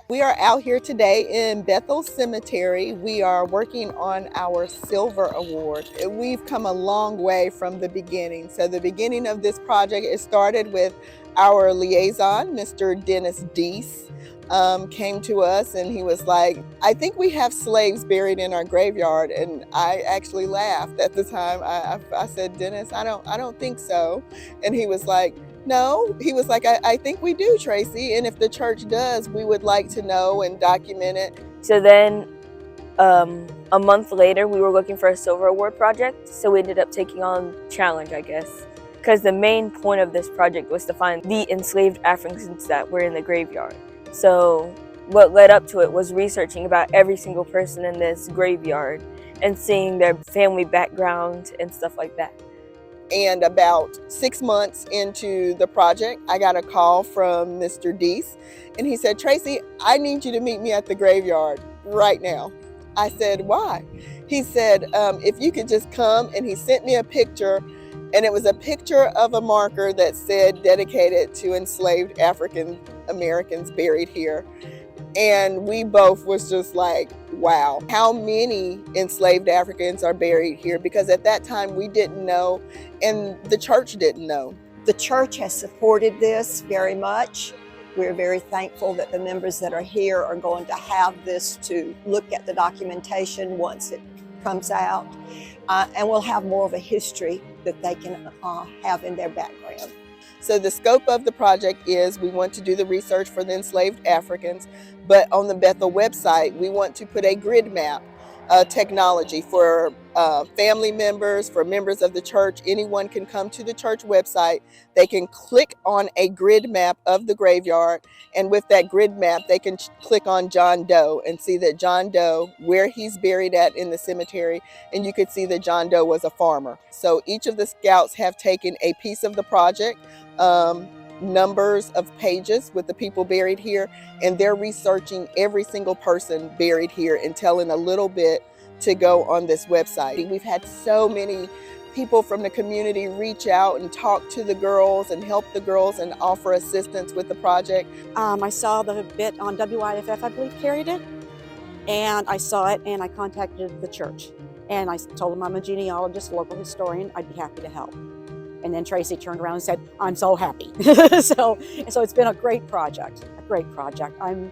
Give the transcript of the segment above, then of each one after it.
We are out here today in Bethel Cemetery. We are working on our Silver Award. We've come a long way from the beginning. So the beginning of this project, it started with our liaison, Mr. Dennis Deese, came to us and he was like, I think we have slaves buried in our graveyard. And I actually laughed at the time. I said, Dennis, I don't think so. And he was like, no, he was like, I think we do, Tracy. And if the church does, we would like to know and document it. So then a month later, we were looking for a Silver Award project. So we ended up taking on challenge, I guess. Because the main point of this project was to find the enslaved Africans that were in the graveyard. So what led up to it was researching about every single person in this graveyard and seeing their family background and stuff like that. And about 6 months into the project, I got a call from Mr. Deese, and he said, Tracy, I need you to meet me at the graveyard right now. I said, why? He said, if you could just come, and he sent me a picture, and it was a picture of a marker that said dedicated to enslaved African Americans buried here. And we both was just like, wow, how many enslaved Africans are buried here? Because at that time we didn't know, and the church didn't know. The church has supported this very much. We're very thankful that the members that are here are going to have this to look at the documentation once it comes out. And we'll have more of a history that they can have in their background. So the scope of the project is we want to do the research for the enslaved Africans, but on the Bethel website, we want to put a grid map technology for family members, for members of the church. Anyone can come to the church website. They can click on a grid map of the graveyard, and with that grid map, they can click on John Doe and see that John Doe, where he's buried at in the cemetery, and you could see that John Doe was a farmer. So each of the scouts have taken a piece of the project, numbers of pages with the people buried here, and they're researching every single person buried here and telling a little bit to go on this website. We've had so many people from the community reach out and talk to the girls and help the girls and offer assistance with the project. I saw the bit on WIFF, I believe, carried it, and I saw it and I contacted the church. And I told them I'm a genealogist, local historian, I'd be happy to help. And then Tracy turned around and said, I'm so happy. so it's been a great project, I'm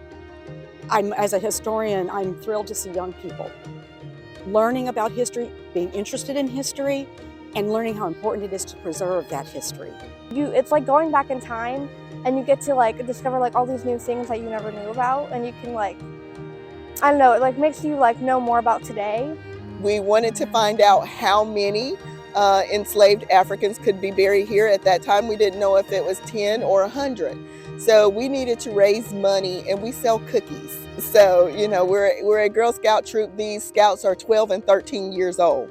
as a historian, I'm thrilled to see young people learning about history, being interested in history, and learning how important it is to preserve that history. It's like going back in time, and you get to like discover like all these new things that you never knew about, and you can like, I don't know, it like makes you like know more about today. We wanted to find out how many enslaved Africans could be buried here. At that time, we didn't know if it was 10 or 100. So we needed to raise money, and we sell cookies. So, you know, we're a Girl Scout troop. These scouts are 12 and 13 years old.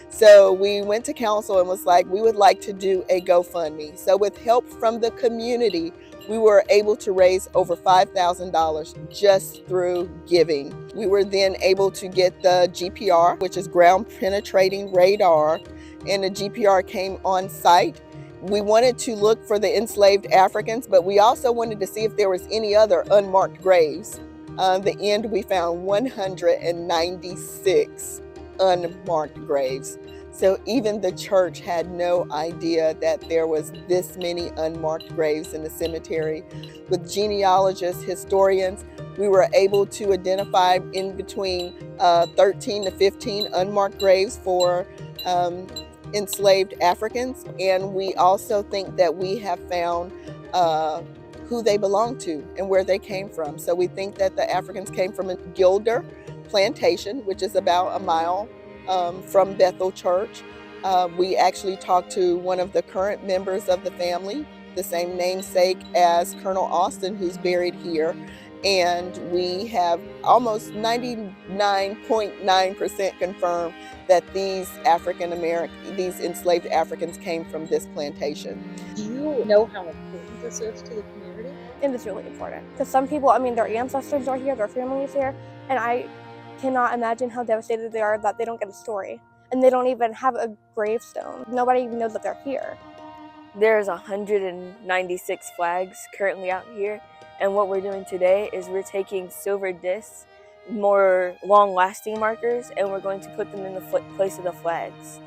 So we went to council and was like, we would like to do a GoFundMe. So with help from the community, we were able to raise over $5,000 just through giving. We were then able to get the GPR, which is ground penetrating radar, and the GPR came on site. We wanted to look for the enslaved Africans, but we also wanted to see if there was any other unmarked graves. The end, we found 196 unmarked graves. So even the church had no idea that there was this many unmarked graves in the cemetery. With genealogists, historians, we were able to identify in between 13 to 15 unmarked graves for enslaved Africans. And we also think that we have found who they belong to and where they came from. So we think that the Africans came from a Gilder plantation, which is about a mile from Bethel Church. We actually talked to one of the current members of the family, the same namesake as Colonel Austin, who's buried here. And we have almost 99.9% confirmed that these these enslaved Africans came from this plantation. Do you know how important this is to the community? And it's really important because some people, I mean, their ancestors are here, their family is here, and I cannot imagine how devastated they are that they don't get a story and they don't even have a gravestone. Nobody even knows that they're here. There's 196 flags currently out here, and what we're doing today is we're taking silver discs, more long-lasting markers, and we're going to put them in the place of the flags.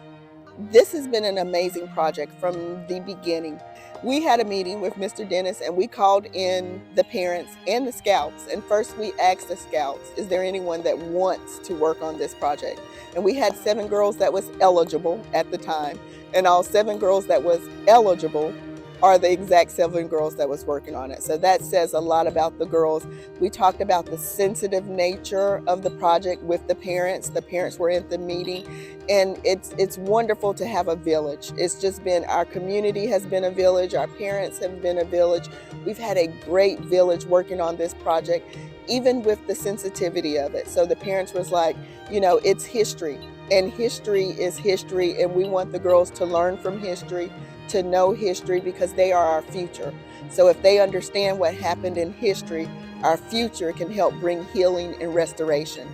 This has been an amazing project from the beginning. We had a meeting with Mr. Dennis and we called in the parents and the scouts. And first we asked the scouts, is there anyone that wants to work on this project? And we had 7 girls that was eligible at the time. And all 7 girls that was eligible are the exact 7 girls that was working on it. So that says a lot about the girls. We talked about the sensitive nature of the project with the parents. The parents were at the meeting, and it's wonderful to have a village. It's just been, our community has been a village, our parents have been a village. We've had a great village working on this project, even with the sensitivity of it. So the parents was like, you know, it's history, and history is history, and we want the girls to learn from history, to know history, because they are our future. So if they understand what happened in history, our future can help bring healing and restoration.